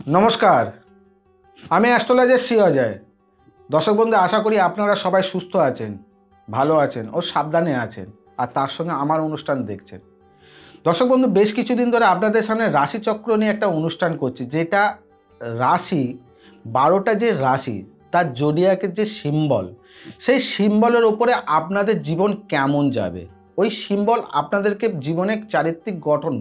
নমস্কার, আমি অ্যাস্ট্রোলজার শ্রী অজয়। দর্শক বন্ধু, আশা করি আপনারা সবাই সুস্থ আছেন, ভালো আছেন ও সাবধানে আছেন, আর তার সঙ্গে আমার অনুষ্ঠান দেখছেন। দর্শক বন্ধু, বেশ কিছুদিন ধরে আপনাদের সামনে রাশিচক্র নিয়ে একটা অনুষ্ঠান করছি, যেটা রাশি 12টা যে রাশি তার জোডিয়াকের যে সিম্বল, সেই সিম্বলের ওপরে আপনাদের জীবন কেমন যাবে, ওই সিম্বল আপনাদেরকে জীবনের চারিত্রিক গঠন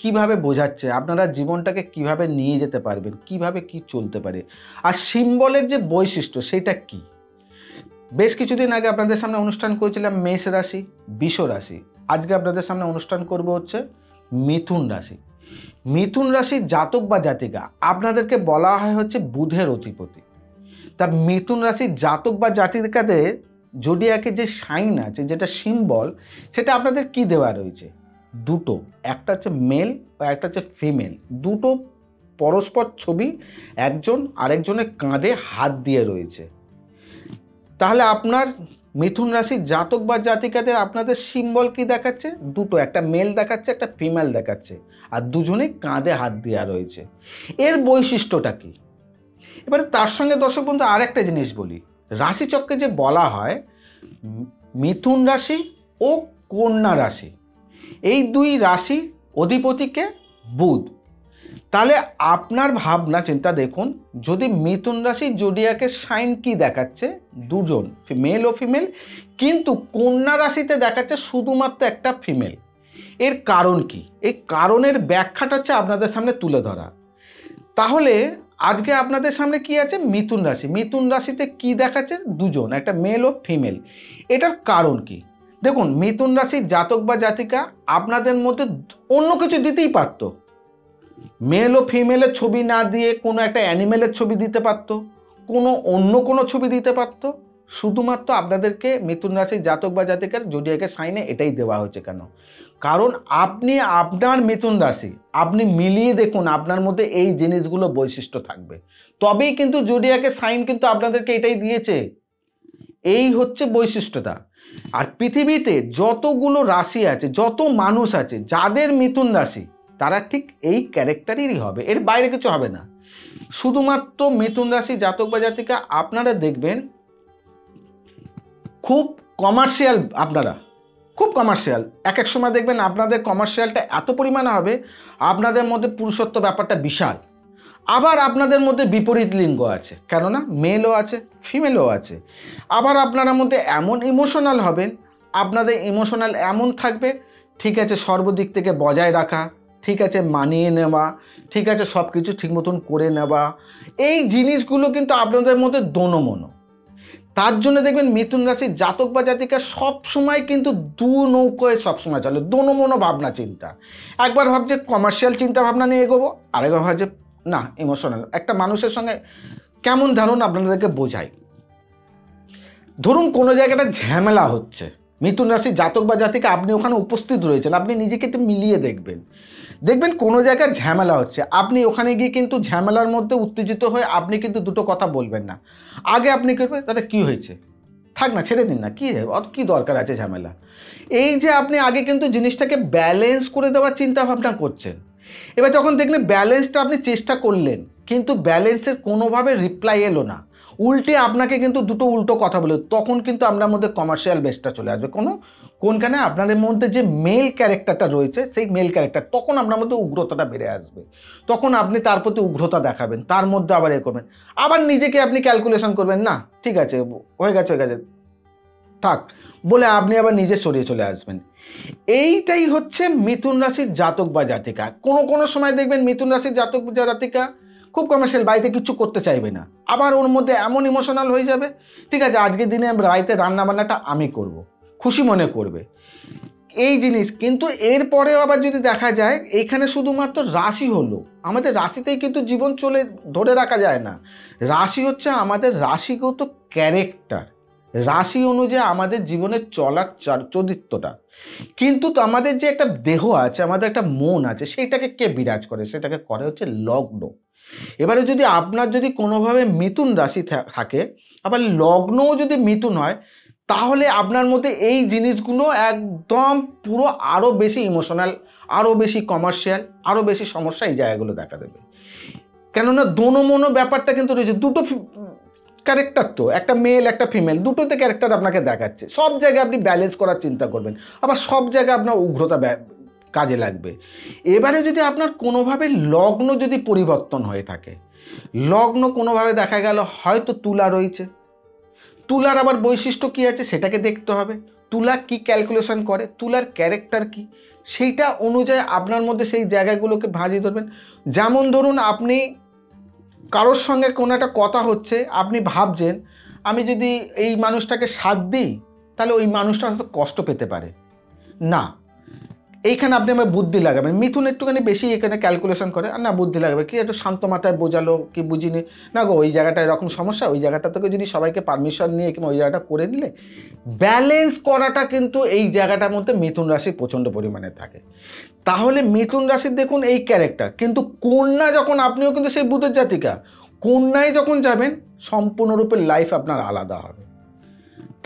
কিভাবে বোঝাচ্ছে, আপনারা জীবনটাকে কিভাবে নিয়ে যেতে পারবেন, কিভাবে কি চলতে পারে, আর সিম্বলের যে বৈশিষ্ট্য সেটা কি। বেশ কিছুদিন আগে আপনাদের সামনে অনুষ্ঠান করেছিলাম মেষ রাশি, বৃষ রাশি। আজকে আপনাদের সামনে অনুষ্ঠান করব হচ্ছে মিথুন রাশি। মিথুন রাশির জাতক বা জাতিকা আপনাদেরকে বলা হয় হচ্ছে বুধের অধিপতি। তা মিথুন রাশির জাতক বা জাতিকাদের জোডিয়াকে যে সাইন আছে, যেটা সিম্বল, সেটা আপনাদের কি দেওয়া রয়েছে? দুটো, একটা হচ্ছে মেল ও একটা হচ্ছে ফিমেল, দুটো পরস্পর ছবি, একজন আরেকজনের কাঁধে হাত দিয়ে রয়েছে। তাহলে আপনার মিথুন রাশির জাতক বা জাতিকাদের আপনাদের সিম্বল কি দেখাচ্ছে? দুটো, একটা মেল দেখাচ্ছে, একটা ফিমেল দেখাচ্ছে, আর দুজনেই কাঁধে হাত দেওয়া রয়েছে। এর বৈশিষ্ট্যটা কি? এবারে তার সঙ্গে দর্শক বন্ধু আর একটা জিনিস বলি, রাশিচক্রে যে বলা হয় মিথুন রাশি ও কন্যা রাশি, এই দুই রাশি অধিপতিকে বুধ। তাহলে আপনার ভাবনা চিন্তা দেখুন, যদি মিথুন রাশি জোডিয়াকে সাইন কি দেখাচ্ছে? দুজন, মেল ও ফিমেল, কিন্তু কন্যা রাশিতে দেখাচ্ছে শুধুমাত্র একটা ফিমেল। এর কারণ কি? এই কারণের ব্যাখ্যাটা হচ্ছে আপনাদের সামনে তুলে ধরা। তাহলে আজকে আপনাদের সামনে কি আছে? মিথুন রাশি। মিথুন রাশিতে কি দেখাচ্ছে? দুজন, একটা মেল ও ফিমেল। এটার কারণ কি? দেখুন, মিথুন রাশির জাতক বা জাতিকা আপনাদের মধ্যে অন্য কিছু দিতেই পারতো, মেল ও ফিমেলের ছবি না দিয়ে কোনো একটা অ্যানিমেলের ছবি দিতে পারতো, কোনো অন্য কোনো ছবি দিতে পারতো। শুধুমাত্র আপনাদেরকে মিথুন রাশির জাতক বা জাতিকার জোডিয়াকের সাইনে এটাই দেওয়া হয়েছে। কেন? কারণ আপনি আপনার মিথুন রাশি আপনি মিলিয়ে দেখুন, আপনার মধ্যে এই জিনিসগুলো বৈশিষ্ট্য থাকবে, তবেই কিন্তু জোডিয়াকের সাইন কিন্তু আপনাদেরকে এটাই দিয়েছে। এই হচ্ছে বৈশিষ্ট্যটা। আর পৃথিবীতে যতগুলো রাশি আছে, যত মানুষ আছে, যাদের মিথুন রাশি তারা ঠিক এই ক্যারেক্টারেরই হবে, এর বাইরে কিছু হবে না। শুধুমাত্র মিথুন রাশি জাতক বা জাতিকা আপনারা দেখবেন খুব কমার্শিয়াল, আপনারা খুব কমার্শিয়াল। এক এক সময় দেখবেন আপনাদের কমার্শিয়ালটা এত পরিমাণে হবে, আপনাদের মধ্যে পুরুষত্ব ব্যাপারটা বিশাল। আবার আপনাদের মধ্যে বিপরীত লিঙ্গ আছে, কেননা মেলও আছে ফিমেলও আছে। আবার আপনার মধ্যে এমন ইমোশনাল হবেন, আপনাদের ইমোশনাল এমন থাকবে, ঠিক আছে সর্বদিক থেকে বজায় রাখা, ঠিক আছে মানিয়ে নেওয়া, ঠিক আছে সব কিছু ঠিক মতন করে নেওয়া, এই জিনিসগুলো কিন্তু আপনাদের মধ্যে দোনোমনো। তার জন্য দেখবেন মিথুন রাশির জাতক বা জাতিকা সবসময় কিন্তু দু নৌকোয় সবসময় চলে, দোনোমনো ভাবনা চিন্তা। একবার ভাবছে কমার্শিয়াল চিন্তা ভাবনা নিয়ে এগোবো, আরেকবার ভাবছে না ইমোশনাল। একটা মানুষের সঙ্গে কেমন ধরুন আপনাদেরকে বোঝাই, ধরুন কোনো জায়গাটা ঝামেলা হচ্ছে, মিথুন রাশির জাতক বা জাতিকা আপনি ওখানে উপস্থিত রয়েছেন, আপনি নিজেকে একটু মিলিয়ে দেখবেন, দেখবেন কোনো জায়গায় ঝামেলা হচ্ছে, আপনি ওখানে গিয়ে কিন্তু ঝামেলার মধ্যে উত্তেজিত হয়ে আপনি কিন্তু দুটো কথা বলবেন না। আগে আপনি করবেন তাতে কী হয়েছে, থাক না, ছেড়ে দিন না, কী দরকার আছে ঝামেলা। এই যে আপনি আগে কিন্তু জিনিসটাকে ব্যালেন্স করে দেওয়ার চিন্তা ভাবনা করছেন। এবার যখন দেখলেন ব্যালেন্সটা আপনি চেষ্টা করলেন, কিন্তু ব্যালেন্সের কোনোভাবে রিপ্লাই এলো না, উল্টে আপনাকে কিন্তু দুটো উল্টো কথা বলে, তখন কিন্তু আপনার মধ্যে কমার্শিয়াল বেসটা চলে আসবে। কোনখানে আপনাদের মধ্যে যে মেল ক্যারেক্টারটা রয়েছে, সেই মেল ক্যারেক্টার, তখন আপনার মধ্যে উগ্রতাটা বেড়ে আসবে, তখন আপনি তার প্রতি উগ্রতা দেখাবেন, তার মধ্যে আবার এ করবেন, আবার নিজেকে আপনি ক্যালকুলেশন করবেন, না ঠিক আছে হয়ে গেছে থাক বলে আপনি আবার নিজে সরিয়ে চলে আসবেন। এইটাই হচ্ছে মিথুন রাশির জাতক বা জাতিকা। কোনো সময় দেখবেন মিথুন রাশির জাতক বা জাতিকা খুব কমার্শিয়াল, বাড়িতে কিছু করতে চাইবে না, আবার ওর মধ্যে এমন ইমোশনাল হয়ে যাবে, ঠিক আছে আজকের দিনে বাড়িতে রান্নাবান্নাটা আমি করব, খুশি মনে করবে এই জিনিস। কিন্তু এরপরেও আবার যদি দেখা যায়, এখানে শুধুমাত্র রাশি হলো, আমাদের রাশিতেই কিন্তু জীবন চলে ধরে রাখা যায় না। রাশি হচ্ছে আমাদের রাশিগত ক্যারেক্টার, রাশি অনুযায়ী আমাদের জীবনের চলার চরিত্রটা। কিন্তু তো আমাদের যে একটা দেহ আছে, আমাদের একটা মন আছে, সেইটাকে কে বিরাজ করে? সেটাকে করে হচ্ছে লগ্ন। এবারে যদি আপনার যদি কোনোভাবে মিথুন রাশি থাকে, আবার লগ্নও যদি মিথুন হয়, তাহলে আপনার মধ্যে এই জিনিসগুলো একদম পুরো আরও বেশি ইমোশনাল, আরও বেশি কমার্শিয়াল, আরও বেশি সমস্যা এই জায়গাগুলো দেখা দেবে। কেননা দোনো ব্যাপারটা কিন্তু রয়েছে, দুটো ক্যারেক্টার, তো একটা মেল একটা ফিমেল, দুটোতে ক্যারেক্টার আপনাকে দেখাচ্ছে। সব জায়গায় আপনি ব্যালেন্স করার চিন্তা করবেন, আবার সব জায়গায় আপনার উগ্রতা কাজে লাগবে। এবারে যদি আপনার কোনোভাবে লগ্ন যদি পরিবর্তন হয়ে থাকে, লগ্ন কোনোভাবে দেখা গেল হয়তো তুলা রয়েছে, তুলার আবার বৈশিষ্ট্য কী আছে সেটাকে দেখতে হবে, তুলা কি ক্যালকুলেশন করে, তুলার ক্যারেক্টার কি, সেইটা অনুযায়ী আপনার মধ্যে সেই জায়গাগুলোকে ভাঁজিয়ে ধরবেন। যেমন ধরুন আপনি কারোর সঙ্গে কোনো একটা কথা হচ্ছে, আপনি ভাবছেন আমি যদি এই মানুষটাকে সাথ দিই তাহলে ওই মানুষটা হয়তো কষ্ট পেতে পারে না, এইখানে আপনি আমার বুদ্ধি লাগাবেন। মিথুন একটুখানি বেশি এখানে ক্যালকুলেশন করে, আর না বুদ্ধি লাগাবে কি একটু শান্ত মাথায় বোঝালো কি বুঝিনি, না গো ওই জায়গাটা এরকম সমস্যা, ওই জায়গাটা থেকে যদি সবাইকে পারমিশন নিয়ে কিংবা ওই জায়গাটা করে নিলে, ব্যালেন্স করাটা কিন্তু এই জায়গাটার মধ্যে মিথুন রাশি প্রচণ্ড পরিমাণে থাকে। তাহলে মিথুন রাশির দেখুন এই ক্যারেক্টার, কিন্তু কন্যা যখন, আপনিও কিন্তু সেই বুধের জাতিকা, কন্যায় যখন যাবেন সম্পূর্ণরূপে লাইফ আপনার আলাদা হবে।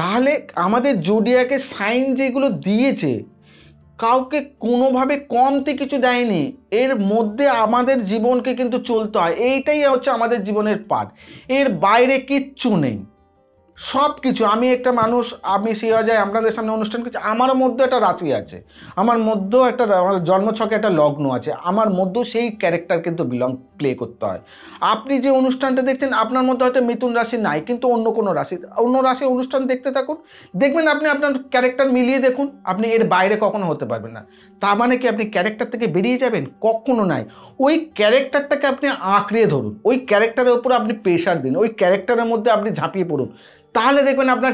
তাহলে আমাদের জোডিয়াকে সাইন যেগুলো দিয়েছে কাউকে কোনোভাবে কমতে কিছু দেয়নি, এর মধ্যে আমাদের জীবনকে কিন্তু চলতে হয়, এইটাই হচ্ছে আমাদের জীবনের পাঠ, এর বাইরে কিচ্ছু নেই। সব কিছু, আমি একটা মানুষ, আমি সিয়া যায় আপনাদের সামনে অনুষ্ঠান করছি, আমার মধ্যে একটা রাশি আছে, আমার মধ্যেও একটা, আমার জন্মছকে একটা লগ্ন আছে, আমার মধ্যেও সেই ক্যারেক্টার কিন্তু প্লে করতে হয়। আপনি যে অনুষ্ঠানটা দেখছেন আপনার মধ্যে হয়তো মিথুন রাশি নাই, কিন্তু অন্য কোনো রাশি, অন্য রাশি অনুষ্ঠান দেখতে থাকুন, দেখবেন আপনি আপনার ক্যারেক্টার মিলিয়ে দেখুন, আপনি এর বাইরে কখনো হতে পারবেন না। তা মানে কি আপনি ক্যারেক্টার থেকে বেরিয়ে যাবেন? কখনো নাই। ওই ক্যারেক্টারটাকে আপনি আঁকড়িয়ে ধরুন, ওই ক্যারেক্টারের উপর আপনি প্রেশার দিন, ওই ক্যারেক্টারের মধ্যে আপনি ঝাঁপিয়ে পড়ুন, তাহলে দেখবেন আপনার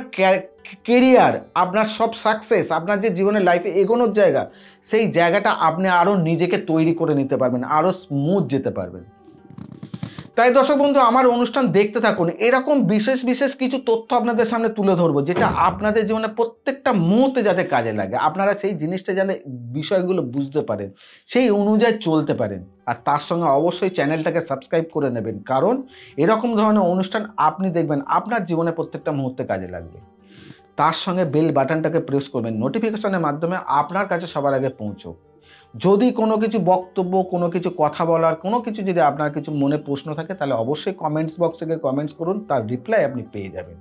কেরিয়ার, আপনার সব সাকসেস, আপনার যে জীবনের লাইফে এগোনোর জায়গা, সেই জায়গাটা আপনি আরও নিজেকে তৈরি করে নিতে পারবেন, আরও স্মুথ যেতে পারবেন। তাই দর্শক বন্ধু, আমার অনুষ্ঠান দেখতে থাকুন, এরকম বিশেষ কিছু তথ্য আপনাদের সামনে তুলে ধরবো, যেটা আপনাদের জীবনে প্রত্যেকটা মুহূর্তে যাতে কাজে লাগে, আপনারা সেই জিনিসটা যাতে বিষয়গুলো বুঝতে পারেন, সেই অনুযায়ী চলতে পারেন। আর তার সঙ্গে অবশ্যই চ্যানেলটাকে সাবস্ক্রাইব করে নেবেন, কারণ এরকম ধরনের অনুষ্ঠান আপনি দেখবেন আপনার জীবনে প্রত্যেকটা মুহূর্তে কাজে লাগবে। তার সঙ্গে বেল বাটনটাকে প্রেস করবেন, নোটিফিকেশনের মাধ্যমে আপনার কাছে সবার আগে পৌঁছক। যদি কোনো কিছু বক্তব্য, কোনো কিছু কথা বলার, কোনো কিছু যদি আপনার কিছু মনে প্রশ্ন থাকে, তাহলে অবশ্যই কমেন্টস বক্সে গিয়ে কমেন্টস করুন, তার রিপ্লাই আপনি পেয়ে যাবেন।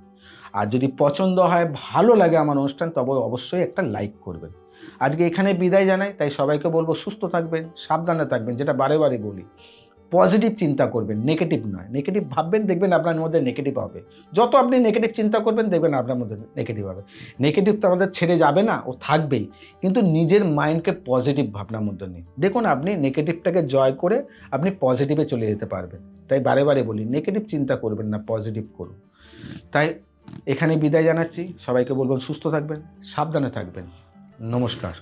আর যদি পছন্দ হয়, ভালো লাগে আমার অনুষ্ঠান, তবে অবশ্যই একটা লাইক করবেন। আজকে এখানে বিদায় জানাই, তাই সবাইকে বলবো সুস্থ থাকবেন, সাবধানে থাকবেন, যেটা বারে বলি, পজিটিভ চিন্তা করবেন, নেগেটিভ নয়। নেগেটিভ ভাববেন, দেখবেন আপনার মধ্যে নেগেটিভ হবে। যত আপনি নেগেটিভ চিন্তা করবেন, দেখবেন আপনার মধ্যে নেগেটিভ হবে। নেগেটিভ তো আমাদের ছেড়ে যাবে না, ও থাকবেই, কিন্তু নিজের মাইন্ডকে পজিটিভ ভাবনার মধ্যে নিন, দেখুন আপনি নেগেটিভটাকে জয় করে আপনি পজিটিভে চলে যেতে পারবেন। তাই বারে বলি, নেগেটিভ চিন্তা করবেন না, পজিটিভ করুন। তাই এখানে বিদায় জানাচ্ছি, সবাইকে বলবেন সুস্থ থাকবেন, সাবধানে থাকবেন। নমস্কার।